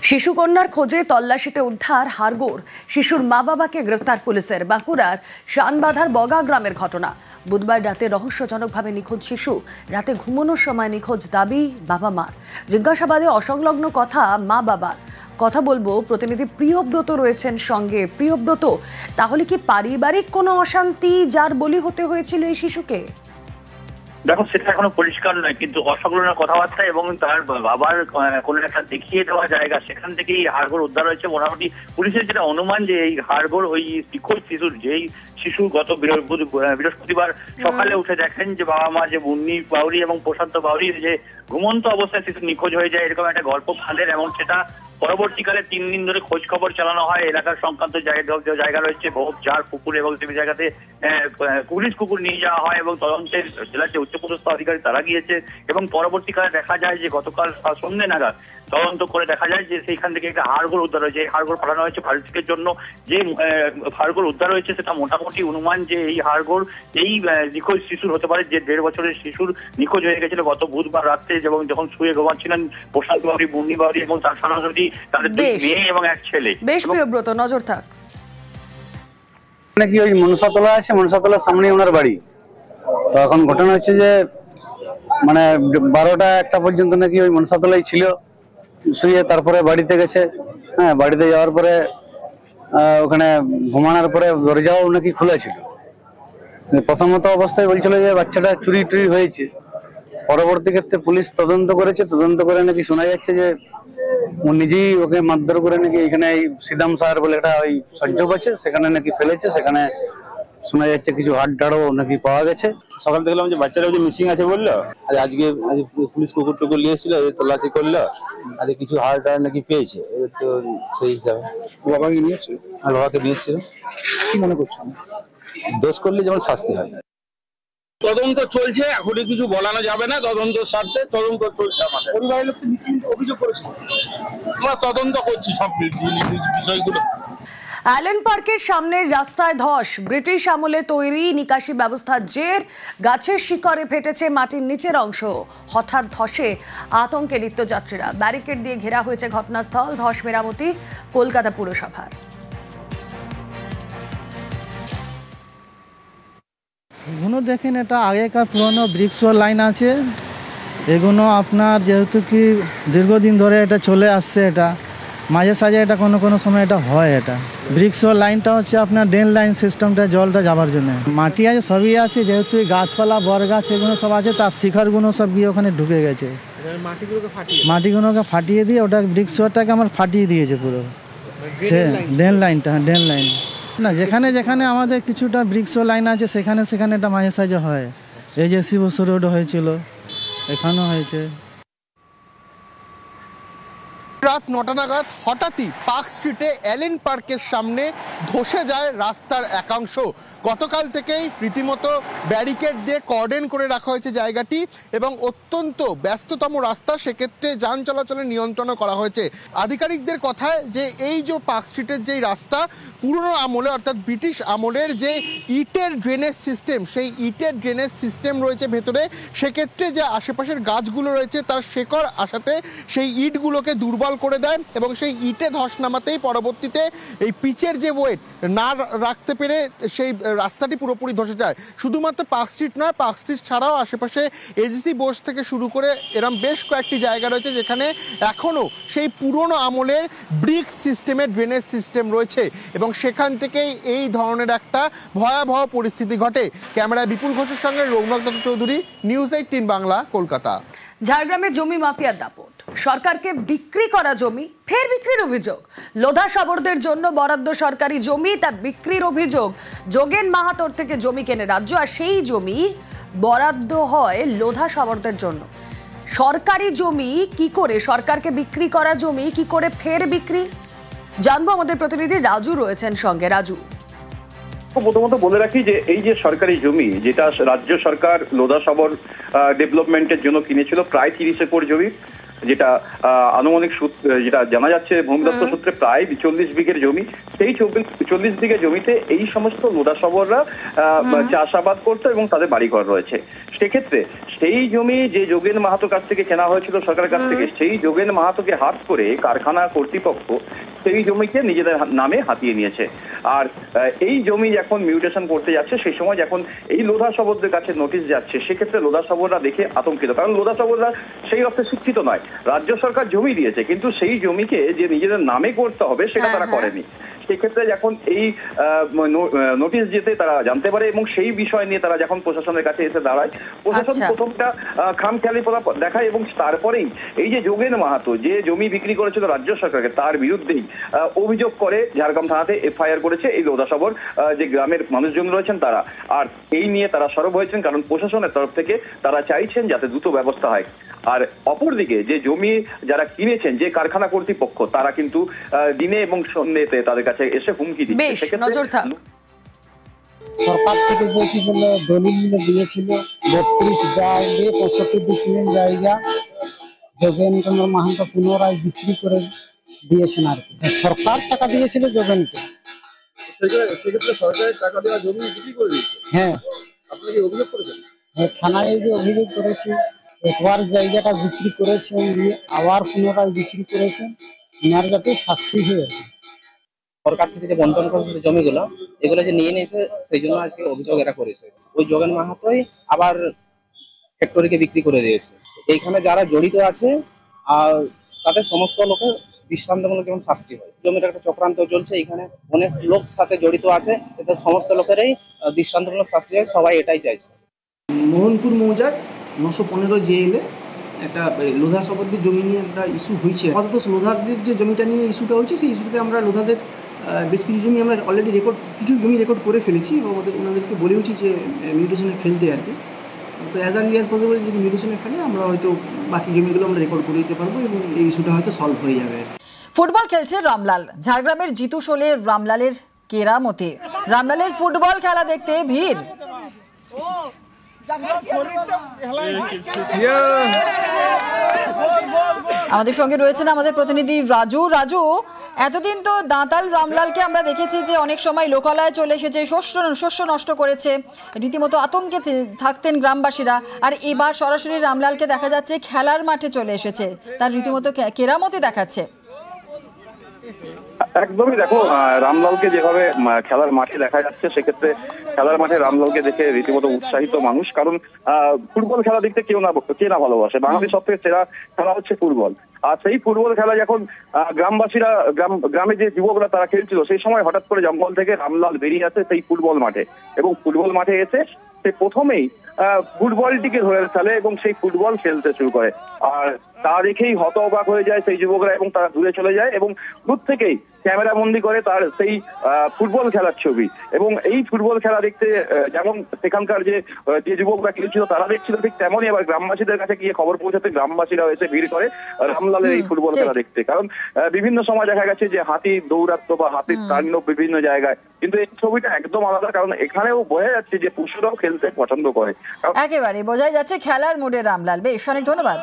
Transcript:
শিশুকন্যার খোঁজে তল্লাশিতে উদ্ধার হাড়গোড়। শিশুর মা বাবাকে গ্রেফতার পুলিশের। বাঁকুড়ার শানবাঁধার বগা গ্রামের ঘটনা। বুধবার রাতে রহস্যজনকভাবে নিখোঁজ শিশু। রাতে ঘুমানোর সময় নিখোঁজ দাবি বাবা মার। জিজ্ঞাসাবাদে অসংলগ্ন কথা মা বাবার। কথা বলবো, প্রতিনিধি প্রিয়ব্রত রয়েছেন সঙ্গে। প্রিয়ব্রত, তাহলে কি পারিবারিক কোনো অশান্তি যার বলি হতে হয়েছিল এই শিশুকে? দেখো, সেটা এখনো পরিষ্কার নয়, কিন্তু অসংলগ্ন কথাবার্তা এবং তার বাবার কোনো একটা দেখিয়ে দেওয়া জায়গা, সেখান থেকেই হাড়গোড় উদ্ধার হয়েছে। মোটামুটি পুলিশের যেটা অনুমান যে এই হাড়গোড় ওই নিখোঁজ শিশুর, যেই শিশু গত বৃহস্পতিবার সকালে উঠে দেখেন যে বাবা মা, যে মুন্নি বাউরি এবং প্রশান্ত বাউরির যে ঘুমন্ত অবস্থায় শিশু নিখোঁজ হয়ে যায়, এরকম একটা গল্প ফাঁদের। এবং সেটা পরবর্তীকালে 3 দিন ধরে খোঁজ খবর চালানো হয়। এলাকার সংক্রান্ত জায়গা রয়েছে বহু জার পুকুর, এবং সেই জায়গাতে পুলিশ কুকুর নিয়ে যাওয়া হয় এবং তদন্তের জেলার যে উচ্চপদস্থ আধিকারিক তারা গিয়েছে। এবং পরবর্তীকালে দেখা যায় যে গতকাল সন্ধ্যে নাগাদ তদন্ত করে দেখা যায় যে সেইখান থেকে একটা হাড়গোড় উদ্ধার হয়েছে। এই হাড়গোড় পাঠানো হয়েছে ফরেন্সিকের জন্য। যে হাড়গোড় উদ্ধার হয়েছে সেটা মোটামুটি অনুমান যে এই হাড়গোড় এই নিখোঁজ শিশুর হতে পারে, যে 1.5 বছরের শিশুর নিখোঁজ হয়ে গেছিল গত বুধবার রাত্রে, এবং যখন শুয়ে ঘুমাচ্ছিলেন প্রশান্ত বাউরি, মুন্নি বাউরি এবং তার সরাসরি তাদের 2 মেয়ে এবং 1 ছেলে। বেশ প্রিয়ব্রত, নজর থাক। নাকি ওই মনসাতলা আছে, মনসাতলার সামনে ওনার বাড়ি। তো এখন ঘটনা হচ্ছে যে মানে 12টা-1টা পর্যন্ত নাকি ওই মনসাতলাই ছিল শুয়ে, তারপরে বাড়িতে গেছে। হ্যাঁ, বাড়িতে যাওয়ার পরে ওখানে ঘুমানোর পরে দরজাও নাকি খোলা ছিল। প্রথমত অবস্থায় বলছিল যে বাচ্চাটা চুরি টুরি হয়েছে। পরবর্তী ক্ষেত্রে পুলিশ তদন্ত করেছে, তদন্ত করে নাকি শোনা যাচ্ছে যে ও নিজেই ওকে মারধর করে নাকি এখানে এই সিদাম সাহার বলে একটা ওই সহ্যক আছে, সেখানে নাকি ফেলেছে। সেখানে শোনা যাচ্ছে কিছু হাড়টাড়ও নাকি পাওয়া গেছে। সকাল দেখলাম যে বাচ্চারা যে মিসিং আছে বললো, আর আজকে পুলিশ কুকুর টুকুর নিয়ে এসেছিল, তল্লাশি করলো, আর কিছু হাড়টাড় নাকি পেয়েছে। তো সেই হিসাবে বাবাকে নিয়েছিল, আর বাবাকে নিয়েছিল। কি মনে করছো? দোষ করলে যেমন শাস্তি হয়। তদন্ত চলছে, এখনই কিছু বলানো যাবে না। তদন্ত স্বার্থে তদন্ত চলছে। আমাদের পরিবারের লোক মিসিং অভিযোগ করেছে, আমরা তদন্ত করছি সব বিষয়গুলো। অ্যালেন পার্কের সামনের রাস্তায় ধস। ব্রিটিশ আমলে তৈরি নিকাশি ব্যবস্থার জের। গাছের শিকড়ে ফেটেছে মাটির নিচের অংশ। হঠাৎ ধসে আতঙ্কে নিত্যযাত্রীরা। ব্যারিকেড দিয়ে ঘেরা হয়েছে ঘটনাস্থল। ধস মেরামতি কলকাতা পুরসভার। এগুলো দেখেন, এটা আগেকার পুরনো ব্রিক্সওয়াল লাইন আছে। এগুলো আপনার যেহেতু কি দীর্ঘদিন ধরে এটা চলে আসছে, এটা মাঝে সাঝে এটা কোনো সময় এটা হয়। এটা ব্রিক্সওয়াল লাইনটা হচ্ছে আপনার ড্রেন লাইন সিস্টেমটা, জলটা যাবার জন্য। মাটি আছে, সবই আছে, যেহেতু গাছপালা বর গাছ এগুলো সব আছে, তার শিখরগুলো সব গিয়ে ওখানে ঢুকে গেছে। মাটিগুলোকে ফাটিয়ে দিয়ে ওটা ব্রিক্সওয়ালটাকে আমার ফাটিয়ে দিয়েছে পুরো। সে ড্রেন লাইনটা, ড্রেন লাইন না, যেখানে যেখানে আমাদের কিছুটা ব্রিক্সওয়াল লাইন আছে সেখানে সেখানে এটা মাঝে সাঝে হয়। এই যে শিবসর রোড হয়েছিল, এখানেও হয়েছে। রাত 9টা নাগাদ হঠাৎই পার্ক স্ট্রিটে অ্যালেন পার্কের সামনে ধসে যায় রাস্তার একাংশ। গতকাল থেকেই রীতিমতো ব্যারিকেড দিয়ে কর্ডন করে রাখা হয়েছে জায়গাটি, এবং অত্যন্ত ব্যস্ততম রাস্তা, সেক্ষেত্রে যান চলাচলের নিয়ন্ত্রণ করা হয়েছে। আধিকারিকদের কথায় যে এই যে পার্ক স্ট্রিটের যেই রাস্তা পুরনো আমলে, অর্থাৎ ব্রিটিশ আমলের যে ইটের ড্রেনেজ সিস্টেম, সেই ইটের ড্রেনেজ সিস্টেম রয়েছে ভেতরে, সেক্ষেত্রে যে আশেপাশের গাছগুলো রয়েছে তার শেকড় আসাতে সেই ইটগুলোকে দুর্বল করে দেন, এবং সেই ইটে ধস নামাতেই পরবর্তীতে এই পিচের যে ওয়েট না রাখতে পেরে সেই রাস্তাটি পুরোপুরি ধসে যায়। শুধুমাত্র পার্ক স্ট্রিট নয়, পার্ক স্ট্রিট ছাড়াও আশেপাশে এজিসি বোস থেকে শুরু করে এরম বেশ কয়েকটি জায়গা রয়েছে যেখানে এখনও সেই পুরনো আমলের ব্রিক সিস্টেমের ড্রেনেজ সিস্টেম রয়েছে, এবং সেখান থেকেই এই ধরনের একটা ভয়াবহ পরিস্থিতি ঘটে। ক্যামেরায় বিপুল ঘোষের সঙ্গে রৌনক দত্ত চৌধুরী, নিউজ 18 বাংলা, কলকাতা। ঝাড়গ্রামে জমি মাফিয়ার দাপট। সরকারকে বিক্রি করা জমি ফের বিক্রির অভিযোগ। লোধা শবরদের জন্য বরাদ্দ সরকারি জমি, তা বিক্রির অভিযোগ। যোগেন মাহাতোর থেকে জমি কেনে রাজ্য, আর সেই জমি বরাদ্দ হয় লোধা শবরদের জন্য। সরকারি জমি কি করে, সরকারকে বিক্রি করা জমি কি করে ফের বিক্রি, জানবো। আমাদের প্রতিনিধি রাজু রয়েছেন সঙ্গে। রাজু, প্রথমত বলে রাখি যে এই যে সরকারি জমি, যেটা রাজ্য সরকার লোধা শবর ডেভেলপমেন্টের জন্য কিনেছিল, প্রায় 30 একর জমি, যেটা আনুমানিক যেটা জানা যাচ্ছে ভূমিদপ্তর সূত্রে প্রায় 40 বিঘের জমি। সেই 40 বিঘে জমিতে এই সমস্ত লোধাসবররা চাষাবাদ করতো এবং তাদের বাড়িঘর রয়েছে। সেক্ষেত্রে সেই জমি যে যোগেন মাহাতোর কাছ থেকে কেনা হয়েছিল সরকারের কাছ থেকে, সেই যোগেন মাহাতোকে হাত করে কারখানা কর্তৃপক্ষ সেই জমিকে নিজেদের নামে হাতিয়ে নিয়েছে। আর এই জমি যখন মিউটেশন করতে যাচ্ছে সেই সময় যখন এই লোধাসবরদের কাছে নোটিশ যাচ্ছে, সেক্ষেত্রে লোধাসবররা দেখে আতঙ্কিত, কারণ লোধাসবররা সেই অর্থে শিক্ষিত নয়। রাজ্য সরকার জমি দিয়েছে কিন্তু সেই জমিকে যে নিজেদের নামে করতে হবে সেটা তারা করেনি। সেক্ষেত্রে যখন এই নোটিশ যেতে তারা জানতে পারে এবং সেই বিষয় নিয়ে তারা যখন প্রশাসনের কাছে এসে দাঁড়ায়, প্রশাসন প্রথমটা খামখেয়ালিপনা দেখায় এবং তারপরেই এই যে যোগেন মাহাতো যে জমি বিক্রি করেছিল রাজ্য সরকারকে তার বিরুদ্ধেই অভিযোগ করে ঝাড়গ্রাম থানাতে এফআইআর করেছে এই লোধাসবর যে গ্রামের মানুষজন রয়েছেন তারা। আর এই নিয়ে তারা সরব হয়েছেন কারণ প্রশাসনের তরফ থেকে তারা চাইছেন যাতে দ্রুত ব্যবস্থা হয়। আর অপরদিকে যে জমি যারা কিনেছেন যে কারখানা কর্তৃপক্ষ তারা কিন্তু দিনে এবং সন্ধ্যেতে তাদের কাছে এসে হুমকি দিচ্ছে। সরকার থেকে যে কি বলে দলিল দিয়েছিল 32 জায়গায় 65 ডিসিমেল জায়গা যোগেন চন্দ্র মাহাতো পুনরায় বিক্রি করে দিয়েছেন আর কি। সরকার টাকা দিয়েছিল যোগেনকে। সেক্ষেত্রে সরকারের টাকা দেওয়া জমি বিক্রি করে দিয়েছে। হ্যাঁ, আপনি কি অভিযোগ করেছেন? থানায় যে অভিযোগ করেছি, একবার জায়গাটা বিক্রি করেছেন দিয়ে আবার পুনরায় বিক্রি করেছেন, এনার যাতে শাস্তি হয়। সরকার থেকে যে বন্টন করেছে জমিগুলো এগুলো যে নিয়ে নিয়েছে সেই জন্য আজকে অভিযোগ এরা করেছে। ওই যোগেন মাহাতোই আবার ফ্যাক্টরিকে বিক্রি করে দিয়েছে। এইখানে যারা জড়িত আছে আর তাদের সমস্ত লোকের দৃষ্টান্তমূলক যেমন শাস্তি হয়। জমির একটা চক্রান্ত চলছে, এখানে অনেক লোক সাথে জড়িত আছে, এতে সমস্ত লোকেরই দৃষ্টান্তমূলক শাস্তি হয়, সবাই এটাই চাইছে। মোহনপুর মৌজার 915 জেএলে একটা লোধাসবরদের জমি নিয়ে একটা ইস্যু হয়েছে। আপাতত লোধাদের যে জমিটা নিয়ে ইস্যুটা হয়েছে সেই ইস্যুতে আমরা লোধাদের বেশ কিছু জমি আমরা অলরেডি কিছু জমি রেকর্ড করে ফেলেছি এবং ওনাদেরকে বলেওছি যে মিউটেশনে ফেলতে আর কি। তো অ্যাজ আর্লি অ্যাজ পসিবল যদি মিউটেশনে ফেলে আমরা হয়তো বাকি জমিগুলো আমরা রেকর্ড করে দিতে পারবো এবং এই ইস্যুটা হয়তো সলভ হয়ে যাবে। ফুটবল খেলছে রামলাল। ঝাড়গ্রামের জিতু শোলে রামলালের কেরামতে। রামলালের ফুটবল খেলা দেখতে ভিড়। আমাদের সঙ্গে রয়েছেন আমাদের প্রতিনিধি রাজু। রাজু, এতদিন তো দাঁতাল রামলালকে আমরা দেখেছি যে অনেক সময় লোকালয়ে চলে এসেছে, শস্য নষ্ট করেছে, রীতিমতো আতঙ্কে থাকতেন গ্রামবাসীরা। আর এবার সরাসরি রামলালকে দেখা যাচ্ছে খেলার মাঠে চলে এসেছে, তার রীতিমতো কেরামতি দেখাচ্ছে। একদমই, দেখো রামলালকে যেভাবে খেলার মাঠে দেখা যাচ্ছে, সেক্ষেত্রে খেলার মাঠে রামলালকে দেখে রীতিমতো উৎসাহিত মানুষ। কারণ ফুটবল খেলা দেখতে কে না ভালোবাসে। বাংলাদেশ সব থেকে সেরা খেলা হচ্ছে ফুটবল। আর সেই ফুটবল খেলা যখন গ্রামবাসীরা গ্রামে যে যুবকরা তারা খেলছিল, সেই সময় হঠাৎ করে জঙ্গল থেকে রামলাল বেরিয়ে আসে সেই ফুটবল মাঠে এবং ফুটবল মাঠে এসে সে প্রথমেই ফুটবলটিকে ধরে ফেলে এবং সেই ফুটবল খেলতে শুরু করে। আর তা দেখেই হতবাক হয়ে যায় সেই যুবকরা এবং তারা দূরে চলে যায় এবং দূর থেকেই ক্যামেরা বন্দি করে তার সেই ফুটবল খেলার ছবি। এবং এই ফুটবল খেলা দেখতে যেমন সেখানকার যে যুবকরা খেলছিল তারা দেখছিল, ঠিক তেমনই আবার গ্রামবাসীদের কাছে গিয়ে খবর পৌঁছাতে গ্রামবাসীরাও এসে ভিড় করে রামলালের এই ফুটবল খেলা দেখতে। কারণ বিভিন্ন সময় দেখা গেছে যে হাতি দৌরাত্ম বা হাতির তাণ্ডব বিভিন্ন জায়গায়, কিন্তু এই ছবিটা একদম আলাদা। কারণ এখানেও বোঝা যাচ্ছে যে পশুরাও খেলতে পছন্দ করে। একেবারে বোঝাই যাচ্ছে খেলার মোড়ে রামলাল। বেশ, অনেক ধন্যবাদ।